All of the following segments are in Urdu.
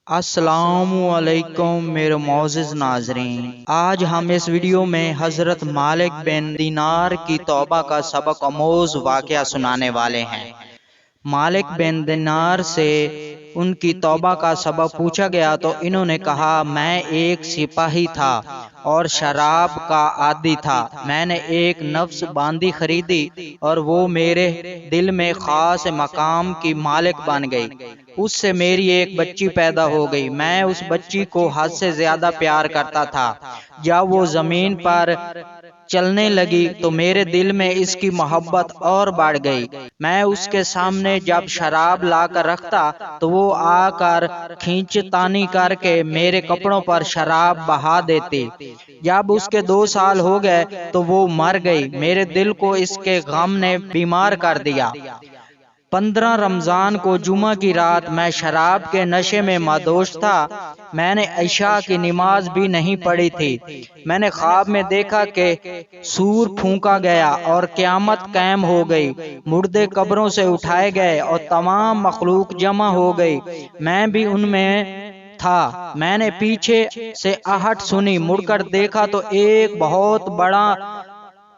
السلام علیکم میرے معزز ناظرین، آج ہم اس ویڈیو میں حضرت مالک بن دینار کی توبہ کا سبق آموز واقعہ سنانے والے ہیں۔ مالک بن دینار سے ان کی توبہ کا سبب پوچھا گیا تو انہوں نے کہا، میں ایک سپاہی تھا اور شراب کا عادی تھا۔ میں نے ایک نفس باندی خریدی اور وہ میرے دل میں خاص مقام کی مالک بن گئی۔ اس سے میری ایک بچی پیدا ہو گئی۔ میں اس بچی کو حد سے زیادہ پیار کرتا تھا۔ جب وہ زمین پر چلنے لگی تو میرے دل میں اس کی محبت اور بڑھ گئی۔ میں اس کے سامنے جب شراب لا کر رکھتا تو وہ آ کر کھینچتانی کر کے میرے کپڑوں پر شراب بہا دیتی۔ جب اس کے 2 سال ہو گئے تو وہ مر گئی۔ میرے دل کو اس کے غم نے بیمار کر دیا۔ 15 رمضان کو جمعہ کی رات میں شراب کے نشے میں مدہوش تھا۔ میں نے عشاء کی نماز بھی نہیں پڑھی تھی۔ میں نے خواب میں دیکھا کہ سور پھونکا گیا اور قیامت قائم ہو گئی۔ مردے قبروں سے اٹھائے گئے اور تمام مخلوق جمع ہو گئی۔ میں بھی ان میں تھا۔ میں نے پیچھے سے آہٹ سنی، مڑ کر دیکھا تو ایک بہت بڑا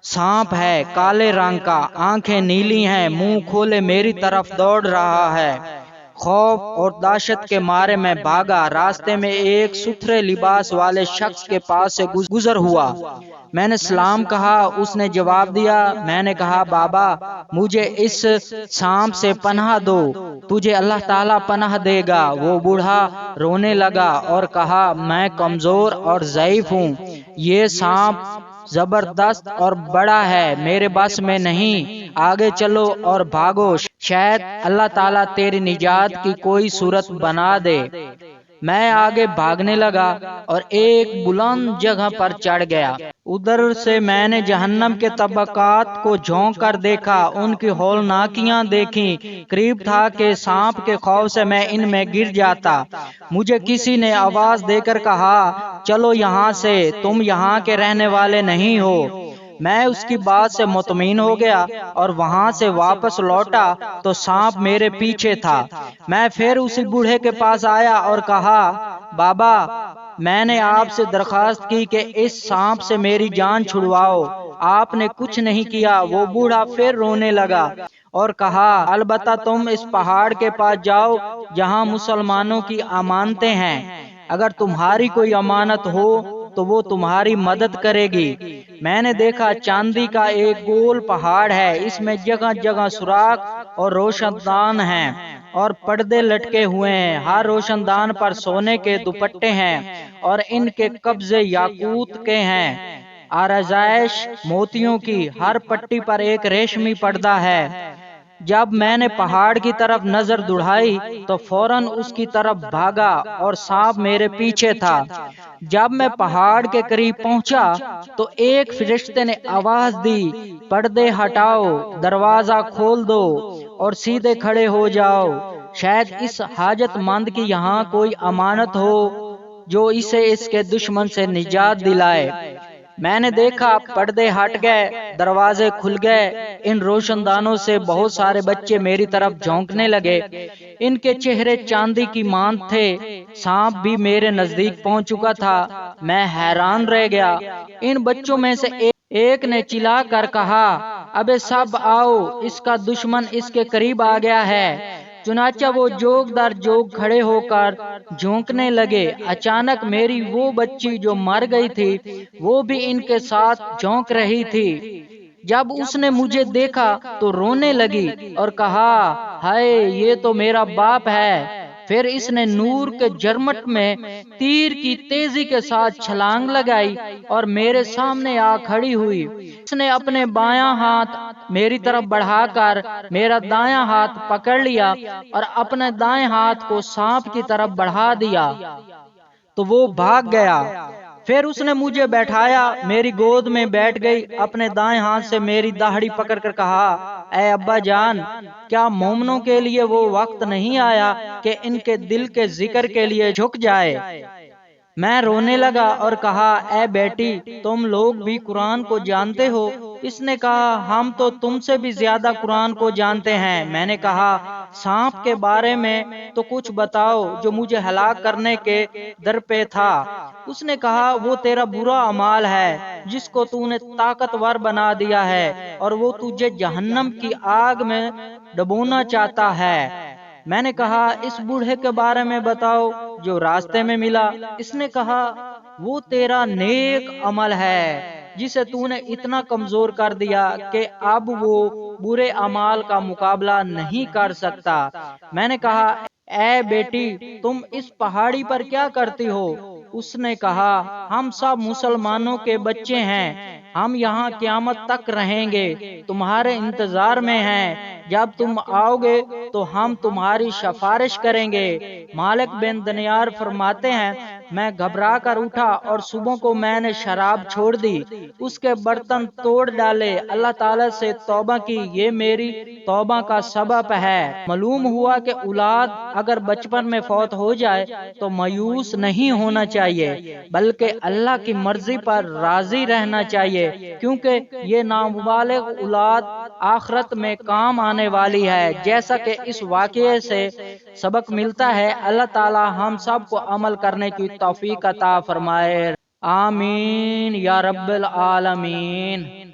سانپ ہے، کالے رنگ کا، آنکھیں نیلی ہیں، منہ کھولے میری طرف دوڑ رہا ہے۔ خوف اور دہشت کے مارے میں بھاگا۔ راستے میں ایک ستھرے لباس والے شخص کے پاس سے گزر ہوا۔ میں نے سلام کہا، اس نے جواب دیا۔ میں نے کہا، بابا مجھے اس سانپ سے پناہ دو، تجھے اللہ تعالیٰ پناہ دے گا۔ وہ بوڑھا رونے لگا اور کہا، میں کمزور اور ضعیف ہوں، یہ سانپ زبردست اور بڑا ہے، میرے بس میں نہیں، آگے چلو اور بھاگو، شاید اللہ تعالیٰ تیری نجات کی کوئی صورت بنا دے۔ میں آگے بھاگنے لگا اور ایک بلند جگہ پر چڑھ گیا۔ ادھر سے میں نے جہنم کے طبقات کو جھونک کر دیکھا، ان کی ہولناکیاں دیکھیں۔ قریب تھا کہ سانپ کے خوف سے میں ان میں گر جاتا۔ مجھے کسی نے آواز دے کر کہا، چلو یہاں سے، تم یہاں کے رہنے والے نہیں ہو۔ میں اس کی بات سے مطمئن ہو گیا اور وہاں سے واپس لوٹا تو سانپ میرے پیچھے تھا۔ میں پھر اسی بوڑھے کے پاس آیا اور کہا، بابا میں نے آپ سے درخواست کی کہ اس سانپ سے میری جان چھڑواؤ، آپ نے کچھ نہیں کیا۔ وہ بوڑھا پھر رونے لگا اور کہا، البتہ تم اس پہاڑ کے پاس جاؤ جہاں مسلمانوں کی امانتیں ہیں، اگر تمہاری کوئی امانت ہو تو وہ تمہاری مدد کرے گی۔ میں نے دیکھا چاندی کا ایک گول پہاڑ ہے، اس میں جگہ جگہ سوراخ اور روشن دان ہیں اور پردے لٹکے ہوئے ہیں۔ ہر روشن دان پر سونے کے دوپٹے ہیں اور ان کے قبضے یاقوت کے ہیں، آرائش موتیوں کی، ہر پٹی پر ایک ریشمی پردہ ہے۔ جب میں نے پہاڑ کی طرف نظر دوڑائی تو فوراً اس کی طرف بھاگا اور سانپ میرے پیچھے تھا۔ جب میں پہاڑ کے قریب پہنچا تو ایک فرشتے نے آواز دی، پردے ہٹاؤ، دروازہ کھول دو اور سیدھے کھڑے ہو جاؤ، شاید اس حاجت مند کی یہاں کوئی امانت ہو جو اسے اس کے دشمن سے نجات دلائے۔ میں نے دیکھا پردے ہٹ گئے، دروازے کھل گئے، ان روشن دانوں سے بہت سارے بچے میری طرف جھونکنے لگے۔ ان کے چہرے چاندی کی مانند تھے۔ سانپ بھی میرے نزدیک پہنچ چکا تھا۔ میں حیران رہ گیا۔ ان بچوں میں سے ایک نے چلا کر کہا، ابے سب آؤ، اس کا دشمن اس کے قریب آ گیا ہے۔ چنانچہ وہ جوگ در جوگ کھڑے ہو کر جھونکنے لگے۔ اچانک میری وہ بچی جو مر گئی تھی وہ بھی ان کے ساتھ جھونک رہی تھی۔ جب اس نے مجھے دیکھا تو رونے لگی اور کہا، ہائے یہ تو میرا باپ ہے۔ پھر اس نے نور کے جرمٹ میں تیر کی تیزی کے ساتھ چھلانگ لگائی اور میرے سامنے آ کھڑی ہوئی۔ اس نے اپنے بایاں ہاتھ میری طرف بڑھا کر میرا دایاں ہاتھ پکڑ لیا اور اپنے دائیں ہاتھ کو سانپ کی طرف بڑھا دیا تو وہ بھاگ گیا۔ پھر اس نے مجھے بیٹھایا، میری گود میں بیٹھ گئی، اپنے دائیں ہاتھ سے میری داڑھی پکڑ کر کہا، اے ابا جان، کیا مومنوں کے لیے وہ وقت نہیں آیا کہ ان کے دل کے ذکر کے لیے جھک جائے؟ میں رونے لگا اور کہا اے بیٹی تم لوگ بھی قرآن کو جانتے ہو؟ اس نے کہا ہم تو تم سے بھی زیادہ قرآن کو جانتے ہیں۔ میں نے کہا سانپ کے بارے میں تو کچھ بتاؤ جو مجھے ہلاک کرنے کے در پہ تھا۔ اس نے کہا وہ تیرا برا اعمال ہے جس کو تو نے طاقتور بنا دیا ہے اور وہ تجھے جہنم کی آگ میں ڈبونا چاہتا ہے۔ میں نے کہا اس بوڑھے کے بارے میں بتاؤ جو راستے میں ملا۔ اس نے کہا وہ تیرا نیک عمل ہے جسے تو نے اتنا کمزور کر دیا کہ اب وہ برے اعمال کا مقابلہ نہیں کر سکتا۔ میں نے کہا اے بیٹی تم اس پہاڑی پر کیا کرتی ہو؟ اس نے کہا ہم سب مسلمانوں کے بچے ہیں، ہم یہاں قیامت تک رہیں گے، تمہارے انتظار میں ہیں، جب تم آؤ گے تو ہم تمہاری سفارش کریں گے۔ مالک بن دینار فرماتے ہیں میں گھبرا کر اٹھا اور صبح کو میں نے شراب چھوڑ دی، اس کے برتن توڑ ڈالے، اللہ تعالیٰ سے توبہ کی، یہ میری توبہ کا سبب ہے۔ معلوم ہوا کہ اولاد اگر بچپن میں فوت ہو جائے تو مایوس نہیں ہونا چاہیے بلکہ اللہ کی مرضی پر راضی رہنا چاہیے، کیونکہ یہ نابالغ اولاد آخرت میں کام آنے والی ہے۔ جیسا کہ اس واقعے سے سبق ملتا ہے، اللہ تعالی ہم سب کو عمل کرنے کی توفیق عطا فرمائے۔ آمین یا رب العالمین۔